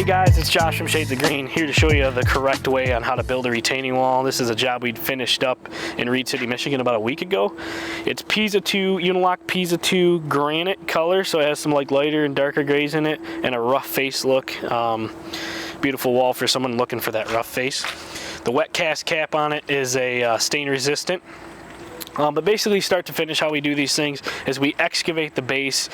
guys, it's Josh from Shades of Green, here to show you the correct way on how to build a retaining wall. This is a job we'd finished up in Reed City, Michigan about a week ago. It's Pisa 2, Unilock Pisa 2 granite color, so it has some like lighter and darker grays in it, and a rough face look. Beautiful wall for someone looking for that rough face. The wet cast cap on it is a stain resistant. But basically, start to finish, how we do these things is we excavate the base,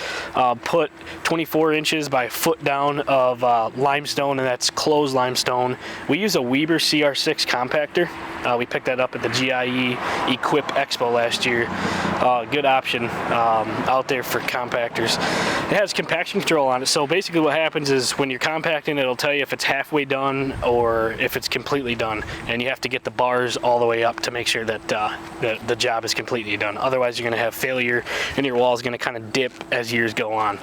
put 24 inches by a foot down of limestone, and that's closed limestone. We use a Weber CR6 compactor. We picked that up at the GIE Equip Expo last year. Good option out there for compactors. It has compaction control on it, so basically what happens is when you're compacting, it'll tell you if it's halfway done or if it's completely done, and you have to get the bars all the way up to make sure that the job is completely done. Otherwise, you're going to have failure, and your wall is going to kind of dip as years go on.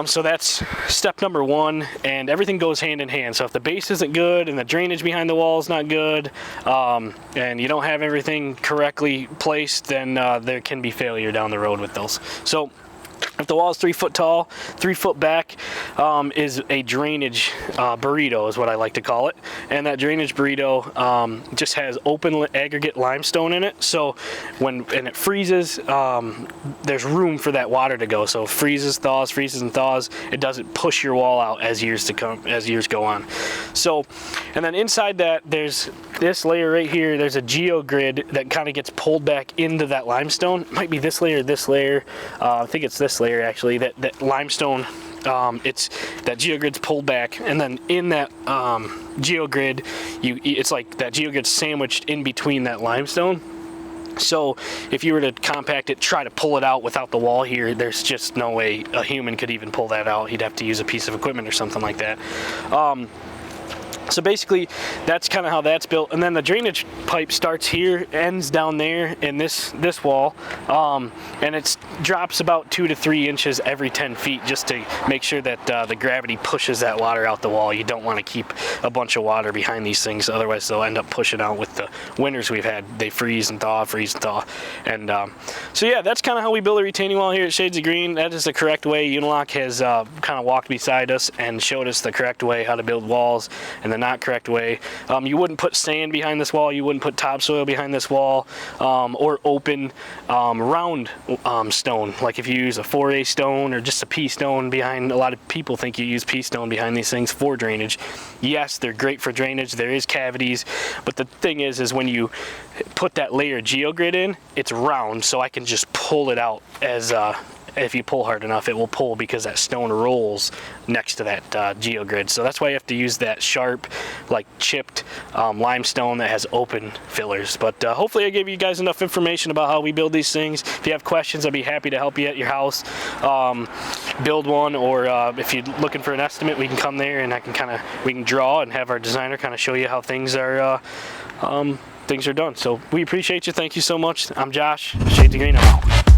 So that's step number one, and everything goes hand in hand. So if the base isn't good and the drainage behind the wall is not good, and you don't have everything correctly placed, then there can be failure down the road with those. So if the wall is 3 foot tall, 3 foot back is a drainage burrito is what I like to call it. And that drainage burrito just has open aggregate limestone in it. So when it freezes, there's room for that water to go. So freezes and thaws. It doesn't push your wall out as years go on. So, and then inside that, there's this layer right here. There's a geogrid that kind of gets pulled back into that limestone. It might be this layer, this layer. I think it's this layer actually, that limestone. It's that geogrid's pulled back, and then in that geogrid, it's like that geogrid's sandwiched in between that limestone. So if you were to compact it, try to pull it out without the wall here, there's just no way a human could even pull that out. He'd have to use a piece of equipment or something like that. So basically, that's kind of how that's built. And then the drainage pipe starts here, ends down there in this wall, and it drops about 2 to 3 inches every 10 feet just to make sure that the gravity pushes that water out the wall. You don't want to keep a bunch of water behind these things, otherwise they'll end up pushing out. With the winters we've had, they freeze and thaw. And so yeah, that's kind of how we build a retaining wall here at Shades of Green. That is the correct way. Unilock has kind of walked beside us and showed us the correct way how to build walls, and the not correct way. You wouldn't put sand behind this wall, you wouldn't put topsoil behind this wall, or open round stone, like if you use a 4A stone or just a P stone behind. A lot of people think you use P stone behind these things for drainage. Yes, they're great for drainage, there is cavities, but the thing is when you put that layer of geogrid in, it's round, so I can just pull it out as if you pull hard enough, it will pull because that stone rolls next to that geogrid. So that's why you have to use that sharp, like chipped limestone that has open fillers. But hopefully I gave you guys enough information about how we build these things. If you have questions, I'd be happy to help you at your house build one, or if you're looking for an estimate, we can come there and we can draw and have our designer kind of show you how things are done. So we appreciate you. Thank you so much. I'm Josh, Shades of Green. I'm out.